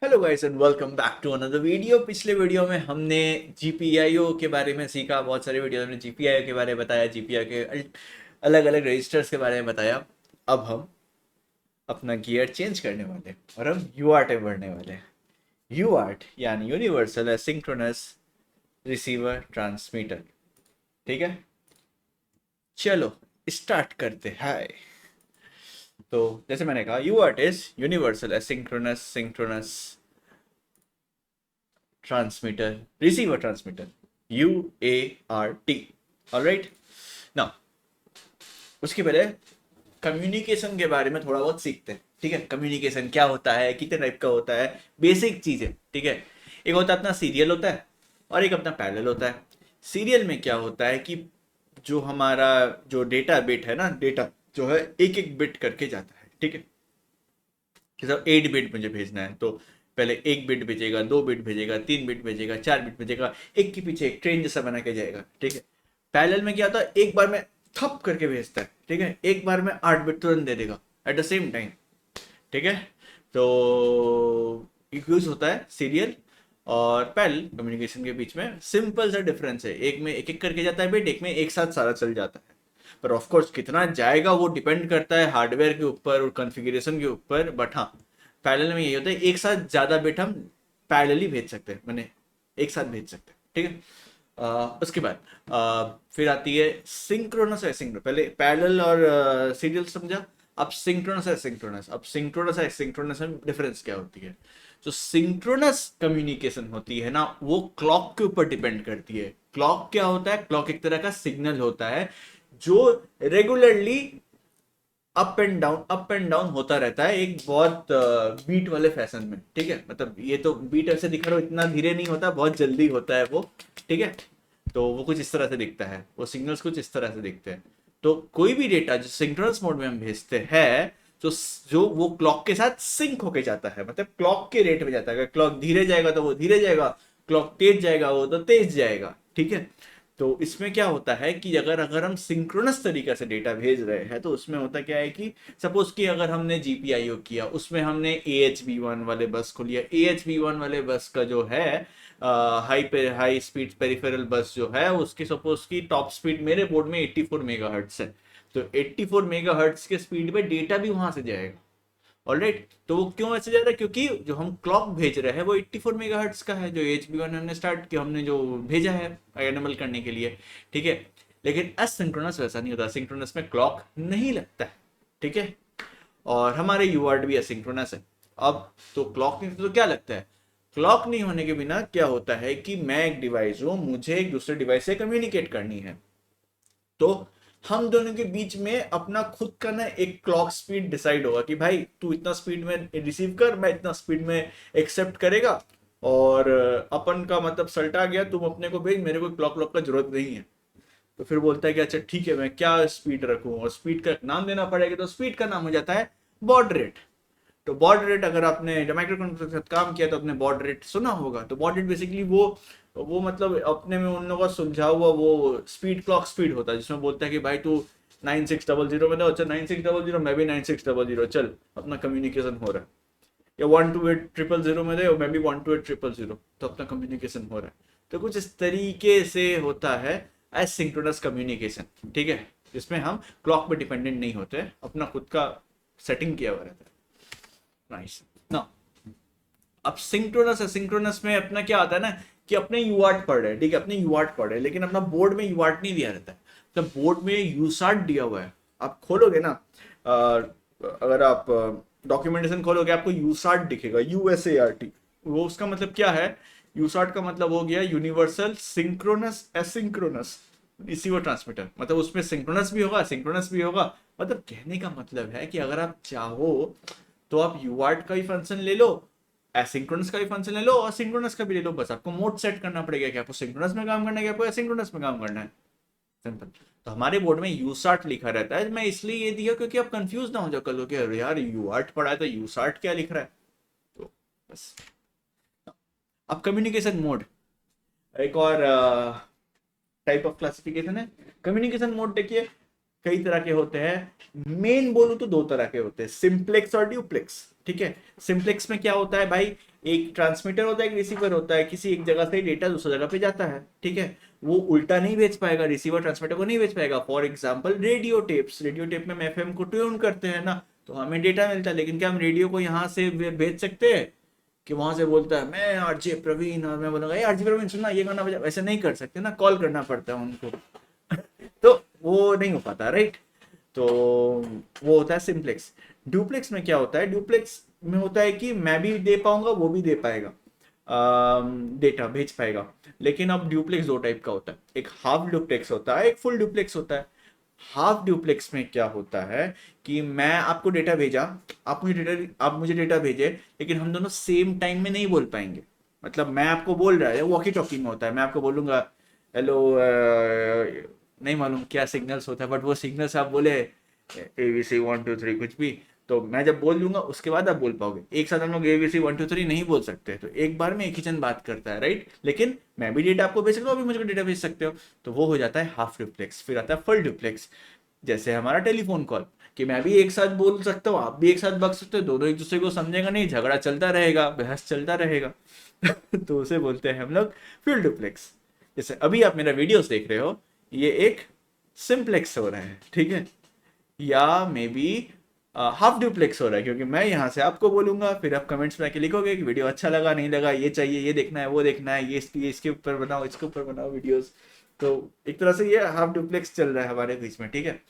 Hello guys and welcome back to another video. पिछले video में हमने जीपीआईओ के बारे में सीखा। बहुत सारे वीडियो में जीपीआईओ के बारे में बताया, जीपीआईओ के अलग अलग रजिस्टर्स के बारे में बताया। अब हम अपना गियर चेंज करने वाले हैं और हम यूआरट में बढ़ने वाले हैं। यूआरट यानी यूनिवर्सल एसिंक्रोनस रिसीवर ट्रांसमीटर। ठीक है, चलो स्टार्ट करते हैं। तो जैसे मैंने कहा, UART is universal asynchronous synchronous transmitter receiver transmitter, UART. Alright, now उसके पहले कम्युनिकेशन के बारे में थोड़ा बहुत सीखते हैं। ठीक है, कम्युनिकेशन क्या होता है, कितने टाइप का होता है, बेसिक चीज है। ठीक है, एक होता है अपना सीरियल होता है और एक अपना पैरेलल होता है। सीरियल में क्या होता है कि जो हमारा जो डेटा बिट है ना, डेटा जो है एक एक बिट करके जाता है। ठीक है, कि सब 8 बिट मुझे भेजना है तो पहले 1 बिट भेजेगा, 2 बिट भेजेगा, 3 बिट भेजेगा, 4 बिट भेजेगा, एक के पीछे एक ट्रेन जैसा बना के जाएगा। ठीक है, पैरेलल में क्या होता है, एक बार में थप करके भेजता है। ठीक है, एक बार में 8 बिट तुरंत दे देगा एट द सेम टाइम। ठीक है, तो यूज होता है सीरियल और पैरेलल कम्युनिकेशन के बीच में। सिंपल सा डिफरेंस है, एक में एक एक करके जाता है बिट, एक में एक साथ सारा चल जाता है। पर ऑफ कोर्स कितना जाएगा वो डिपेंड करता है हार्डवेयर के ऊपर और कॉन्फ़िगरेशन के ऊपर। बट हाँ, पैरेलल में यही होता है, एक साथ ज्यादा बिट हम पैरेलली भेज सकते हैं, मैंने एक साथ भेज सकते हैं। ठीक है, उसके बाद फिर आती है सिंक्रोनस एसिंक्रोनस। पहले पैरेलल और सीरियल समझा, अब सिंक्रोनस एसिंक्रोनस। अब सिंक्रोनस एसिंक्रोनस में डिफरेंस क्या होती है। जो सिंक्रोनस कम्युनिकेशन होती है ना, वो क्लॉक के ऊपर डिपेंड करती है। क्लॉक क्या होता है, क्लॉक एक तरह का सिग्नल होता है जो रेगुलरली अप एंड डाउन होता रहता है, एक बहुत बीट वाले फैशन में। ठीक है, मतलब ये तो बीट ऐसे दिखा रहा हो, इतना धीरे नहीं होता, बहुत जल्दी होता है वो। ठीक है, तो वो कुछ इस तरह से दिखता है, वो सिग्नल्स कुछ इस तरह से दिखते हैं। तो कोई भी डेटा जो सिंक्रोनस मोड में हम भेजते हैं, जो जो वो क्लॉक के साथ सिंक होके जाता है, मतलब क्लॉक के रेट में जाता है। अगर क्लॉक धीरे जाएगा तो वो धीरे जाएगा, क्लॉक तेज जाएगा वो तो तेज जाएगा। ठीक है, तो इसमें क्या होता है कि अगर अगर हम सिंक्रोनस तरीके से डेटा भेज रहे हैं तो उसमें होता क्या है कि सपोज कि अगर हमने जीपीआईओ किया, उसमें हमने AHV1 वाले बस को लिया। AHV1 वाले बस का जो है हाई स्पीड पेरिफेरल बस जो है, उसकी सपोज की टॉप स्पीड मेरे बोर्ड में 84 मेगाहर्ट्ज है। तो 84 मेगाहर्ट्ज के स्पीड पे डेटा भी वहां से जाएगा। ऑलराइट, तो वो क्यों ऐसे जा रहा है, क्योंकि जो हम क्लॉक भेज रहे हैं वो 84 मेगाहर्ट्ज का है, जो HB1 हमने स्टार्ट किया, हमने जो भेजा है एनेबल करने के लिए। ठीक है, लेकिन एसिंक्रोनस वैसा नहीं होता, सिंक्रोनस में क्लॉक नहीं लगता है। ठीक है, और हमारे यूआरट भी एसिंक्रोनस है। अब तो क्लॉक नहीं तो क्या लगता है, क्लॉक नहीं होने के बिना क्या होता है कि मैं एक डिवाइस हूं, मुझे एक दूसरे डिवाइस से कम्युनिकेट करनी है। तो हम दोनों के बीच में अपना खुद का ना एक क्लॉक स्पीड डिसाइड होगा कि भाई तू इतना स्पीड में रिसीव कर, मैं इतना स्पीड में एक्सेप्ट करेगा। और अपन का मतलब सल्टा गया, तुम अपने को भेज, मेरे को क्लॉक क्लॉक का जरूरत नहीं है। तो फिर बोलता है कि अच्छा ठीक है, मैं क्या स्पीड रखूं, और स्पीड का नाम देना पड़ेगा। तो स्पीड का नाम हो जाता है बॉड रेट। तो बॉड रेट, अगर आपने माइक्रो कंट्रोलर के साथ काम किया तो आपने बॉड रेट सुना होगा। तो बॉड रेट बेसिकली वो मतलब अपने में उन लोगों का सुलझा हुआ वो स्पीड, क्लॉक स्पीड होता है, जिसमें बोलता है कि भाई तू 9600 में दो, अच्छा 9600, मैं भी 9600, चल अपना कम्युनिकेशन हो रहा है। या 128 000 में दे, मैं भी 128 000, तो अपना कम्युनिकेशन हो रहा है। तो कुछ इस तरीके से होता है एसिंक्रोनस कम्युनिकेशन। ठीक है, जिसमें हम क्लॉक पे डिपेंडेंट नहीं होते, अपना खुद का सेटिंग किया हुआ रहता है। नाइस ना। अब सिंक्रोनस एसिंक्रोनस में अपना क्या आता है ना, कि अपने यूआर्ट पढ़ रहे हैं। ठीक है, अपने यूआर्ट पढ़ रहे हैं, लेकिन अपना बोर्ड में यूआर्ट नहीं दिया रहता है। तो बोर्ड में यूसार्ट दिया हुआ है। आप खोलोगे ना, अगर आप डॉक्यूमेंटेशन खोलोगे, आपको यूसार्ट दिखेगा, USART। वो उसका मतलब क्या है, यूसार्ट का मतलब हो गया universal synchronous asynchronous receiver transmitter. मतलब उसमें सिंक्रोनस भी होगा, सिंक्रोनस भी होगा। मतलब कहने का मतलब है कि अगर आप चाहो तो आप यूआर्ट का ही फंक्शन ले लो, एसिंक्रोनस का भी फंक्शन ले लो, और सिंक्रोनस का भी ले लो। बस आपको मोड सेट करना पड़ेगा कि आपको सिंक्रोनस में काम करना है कि आपको एसिंक्रोनस में काम करना है। सिंपल। तो हमारे बोर्ड में यूसार्ट लिखा रहता है। मैं इसलिए ये दिया क्योंकि आप कंफ्यूज ना हो जाओ कल, अरे यार यूआर्ट पढ़ा है तो यूसार्ट क्या लिख रहा है। तो बस। अब कम्युनिकेशन मोड एक और टाइप ऑफ क्लासिफिकेशन है। कम्युनिकेशन मोड देखिए कई तरह के होते हैं। मेन बोलूं तो दो तरह के होते हैं, सिंप्लेक्स और ड्यूप्लेक्स। ठीक है, सिंप्लेक्स में क्या होता है भाई, एक ट्रांसमीटर होता है, एक रिसीवर होता है, किसी एक जगह से डेटा दूसरी जगह पे जाता है, ठीक है। वो उल्टा नहीं भेज पाएगा, रिसीवर ट्रांसमीटर को नहीं भेज पाएगा। For example radio tapes, radio tape में हम एफएम को ट्यून करते हैं ना, तो हमें डेटा मिलता है, लेकिन क्या हम रेडियो को यहाँ से भेज सकते हैं कि वहां से बोलता है मैं आरजे प्रवीण और मैं बोलूंगा आरजे प्रवीण सुनना ये गाना बजा, वैसे नहीं कर सकते ना, कॉल करना पड़ता है उनको। तो वो नहीं हो पाता, राइट। तो वो होता है सिंप्लेक्स। डुप्लेक्स में क्या होता है, डुप्लेक्स में होता है कि मैं भी दे पाऊंगा, वो भी दे पाएगा, डेटा भेज पाएगा। लेकिन अब डुप्लेक्स दो टाइप का होता है, एक हाफ डुप्लेक्स होता है, एक फुल डुप्लेक्स होता है। हाफ डुप्लेक्स में क्या होता है कि मैं आपको डेटा भेजा, आप मुझे डेटा भेजे, लेकिन हम दोनों सेम टाइम में नहीं बोल पाएंगे। मतलब मैं आपको बोल रहा है, वॉकी टॉकी में होता है, मैं आपको बोलूंगा हेलो, नहीं मालूम क्या सिग्नल्स होता है, बट वो सिग्नल्स आप बोले ABC 1 2 3 कुछ भी, तो मैं जब बोल दूंगा उसके बाद आप बोल पाओगे। एक साथ हम लोग ABC 1 2 3 नहीं बोल सकते, तो एक बार में एक ही जन बात करता है, राइट। लेकिन मैं भी डेटा आपको भेज सकता हूँ, अभी मुझे डेटा भेज सकते हो, तो वो हो जाता है हाफ डुप्लेक्स। फिर आता है फुल डुप्लेक्स, जैसे हमारा टेलीफोन कॉल, कि मैं भी एक साथ बोल सकता हूँ, आप भी एक साथ बक सकते हो, दोनों एक दूसरे को समझेगा नहीं, झगड़ा चलता रहेगा, बहस चलता रहेगा। तो उसे बोलते हैं हम लोग फुल डुप्लेक्स। जैसे अभी आप मेरा वीडियोस देख रहे हो, ये एक सिंप्लेक्स हो रहा है, ठीक है, या मे बी हाफ डुप्लेक्स हो रहा है, क्योंकि मैं यहाँ से आपको बोलूंगा, फिर आप कमेंट्स में आके लिखोगे कि वीडियो अच्छा लगा, नहीं लगा, ये चाहिए, ये देखना है, वो देखना है, ये इसके ऊपर बनाओ, इसके ऊपर बनाओ वीडियोस। तो एक तरह से ये हाफ डुप्लेक्स चल रहा है हमारे बीच में, ठीक है।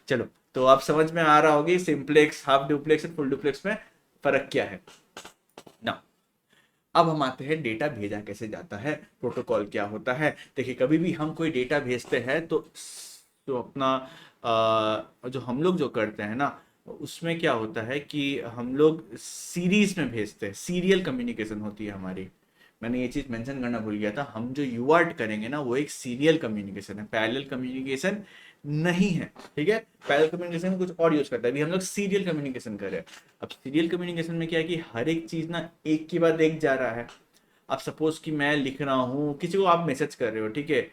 चलो, तो आप समझ में आ रहा होगी सिंप्लेक्स, हाफ डुप्लेक्स और फुल डुप्लेक्स में फर्क क्या है ना। अब हम आते हैं डेटा भेजा कैसे जाता है, प्रोटोकॉल क्या होता है। देखिए, कभी भी हम कोई डेटा भेजते हैं तो अपना जो हम लोग जो करते हैं ना, उसमें क्या होता है कि हम लोग सीरीज में भेजते हैं, सीरियल कम्युनिकेशन होती है हमारी। मैंने ये चीज मेंशन करना भूल गया था, हम जो यूआर्ट करेंगे ना वो एक सीरियल कम्युनिकेशन है, पैरेलल कम्युनिकेशन नहीं है, ठीक है। पैरेलल कम्युनिकेशन में कुछ और यूज करता है, अभी हम लोग सीरियल कम्युनिकेशन कर रहे हैं। अब सीरियल कम्युनिकेशन में क्या है कि हर एक चीज ना एक के बाद एक जा रहा है। अब सपोज कि मैं लिख रहा हूँ, किसी को आप मैसेज कर रहे हो, ठीक है,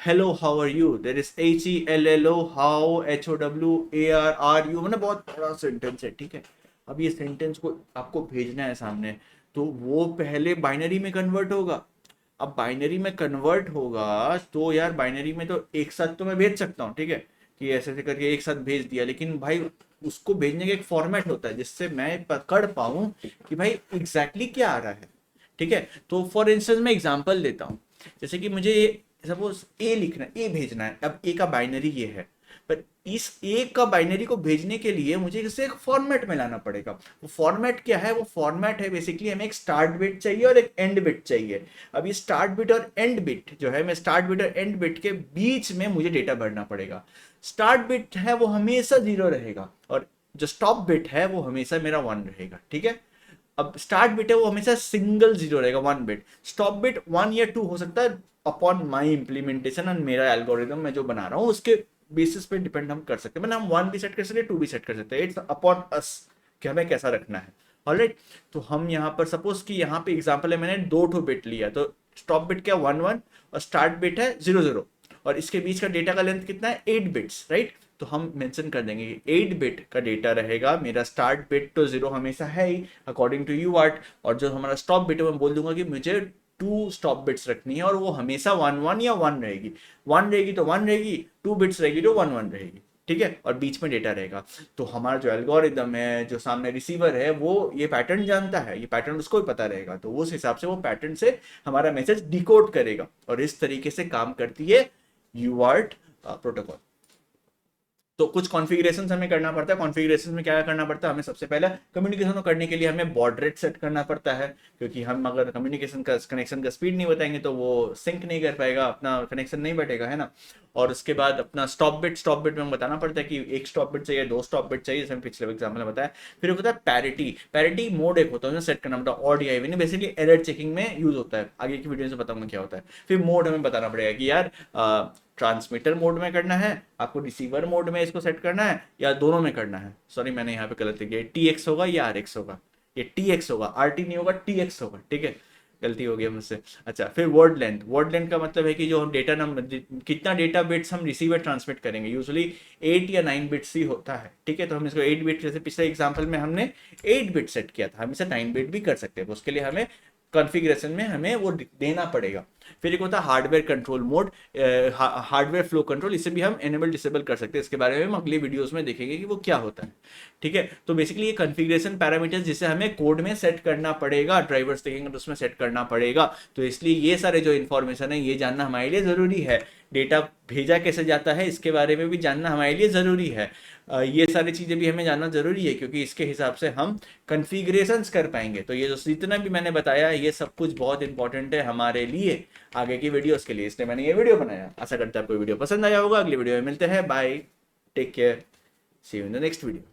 hello how are you, there is HELLO, how HOWARRU, मतलब बहुत बड़ा सेंटेंस है, ठीक है। अब ये सेंटेंस को आपको भेजना है सामने, तो वो पहले बाइनरी में कन्वर्ट होगा। अब बाइनरी में कन्वर्ट होगा तो यार बाइनरी में तो एक साथ तो मैं भेज सकता हूँ, ठीक है, कि ऐसे ऐसे करके एक साथ भेज दिया, लेकिन भाई उसको भेजने का एक फॉर्मेट होता है जिससे मैं पकड़ पाऊं कि भाई एग्जैक्टली क्या आ रहा है, ठीक है। तो फॉर इंस्टेंस मैं एग्जांपल देता हूँ, जैसे कि मुझे सपोज ए लिखना है, ए भेजना है, अब ए का बाइनरी ये है, पर इस ए का बाइनरी को भेजने के लिए मुझे इसे एक फॉर्मेट में लाना पड़ेगा। वो फॉर्मेट क्या है, वो फॉर्मेट है बेसिकली हमें एक स्टार्ट बिट चाहिए और एक एंड बिट चाहिए। अब ये स्टार्ट बिट और एंड बिट जो है, मैं स्टार्ट बिट और एंड बिट के बीच में मुझे डेटा भरना पड़ेगा। स्टार्ट बिट है वो हमेशा 0 रहेगा, और जो स्टॉप बिट है वो हमेशा मेरा 1 रहेगा, ठीक है। अब स्टार्ट बिट है वो हमेशा सिंगल 0 रहेगा, 1 बिट। स्टॉप बिट 1 या 2 हो सकता है, अपॉन माई इम्प्लीमेंटेशन और मेरा एल्गोरिदम मैं जो बना रहा हूँ उसके बेसिस पे डिपेंड हम कर सकते हैं, मतलब हम 1 भी सेट कर सकते हैं, 2 भी सेट कर सकते हैं, इट्स अपॉन अस कि हमें कैसा रखना है। ऑलराइट, तो हम यहाँ पर सपोज कि यहाँ पे एग्जांपल है, मैंने 2 बिट लिया, तो स्टॉप बिट क्या 1 1 और स्टार्ट बिट है 0 0, और इसके बीच का डेटा का लेंथ कितना है 8 बिट्स, राइट। तो हम मेंशन कर देंगे कि 8 बिट का डेटा रहेगा, मेरा स्टार्ट बिट तो 0 हमेशा है ही अकॉर्डिंग टू यूआर्ट, और जो हमारा स्टॉप बिट है मैं बोल दूंगा कि मुझे 2 स्टॉप बिट्स रखनी है, और वो हमेशा 1 1 या 1 रहेगी, 1 रहेगी तो 1 रहेगी, 2 बिट्स रहेगी तो 1 1 रहेगी, ठीक है, और बीच में डेटा रहेगा। तो हमारा जो एल्गोरिदम है, जो सामने रिसीवर है, वो ये पैटर्न जानता है, ये पैटर्न उसको भी पता रहेगा, तो उस हिसाब से वो पैटर्न से हमारा मैसेज डिकोड करेगा, और इस तरीके से काम करती है यूआर्ट प्रोटोकॉल। तो कुछ कॉन्फ़िगरेशन हमें करना पड़ता है। कॉन्फ़िगरेशन में क्या करना पड़ता है, हमें सबसे पहले कम्युनिकेशन को करने के लिए हमें बॉड रेट सेट करना पड़ता है, क्योंकि हम अगर कम्युनिकेशन का कनेक्शन का स्पीड नहीं बताएंगे तो वो सिंक नहीं कर पाएगा, अपना कनेक्शन नहीं बैठेगा, है ना। और उसके बाद अपना स्टॉप बिट में बताना पड़ता है कि एक स्टॉप बिट चाहिए, 2 स्टॉप बिट चाहिए, जैसे हम पिछले एग्जाम्पल में बताया। फिर होता है पैरिटी मोड, एक होता है सेट करना पड़ता है, ऑड या इवन, बेसिकली एरर चेकिंग में यूज होता है, आगे की वीडियो में बताऊंगा क्या होता है। फिर मोड हमें बताना पड़ेगा कि यार ट्रांसमीटर मोड में करना है आपको, रिसीवर मोड में इसको सेट करना है, या दोनों में करना है। सॉरी मैंने यहाँ पे गलत लिख दिया, TX होगा या RX होगा, ये TX होगा, RT नहीं होगा, TX होगा, ठीक है। गलती हो गया मुझसे। अच्छा, फिर वर्ड लेंथ का मतलब है कि जो हम डेटा नंबर, कितना डेटा बिट्स हम रिसीवर ट्रांसमिट करेंगे, यूजुअली 8 या 9 बिट्स ही होता है, ठीक है। तो हम इसको 8 बिट, जैसे पिछले एग्जांपल में हमने 8 बिट सेट किया था, हम इसे 9 बिट भी कर सकते हैं, तो उसके लिए हमें कॉन्फ़िगरेशन में हमें वो देना पड़ेगा। फिर एक होता है hardware control mode, hardware flow control, इसे भी हम एनेबल डिसेबल कर सकते हैं। इसके बारे में हम अगली वीडियोस में देखेंगे कि वो क्या होता है, ठीक है। तो बेसिकली ये कॉन्फ़िगरेशन पैरामीटर्स जिसे हमें कोड में सेट करना पड़ेगा, ड्राइवर्स देखेंगे तो उसमें सेट करना पड़ेगा। तो इसलिए ये सारे जो इन्फॉर्मेशन है ये जानना हमारे लिए ज़रूरी है। डेटा भेजा कैसे जाता है इसके बारे में भी जानना हमारे लिए ज़रूरी है। ये सारी चीज़ें भी हमें जानना ज़रूरी है, क्योंकि इसके हिसाब से हम कन्फिग्रेशंस कर पाएंगे। तो ये जो जितना भी मैंने बताया ये सब कुछ बहुत इंपॉर्टेंट है हमारे लिए आगे की वीडियोस के लिए, इसलिए मैंने ये वीडियो बनाया। आशा करता है आपको वीडियो पसंद आया होगा। अगली वीडियो में मिलते हैं, bye, take care, see you in the next video.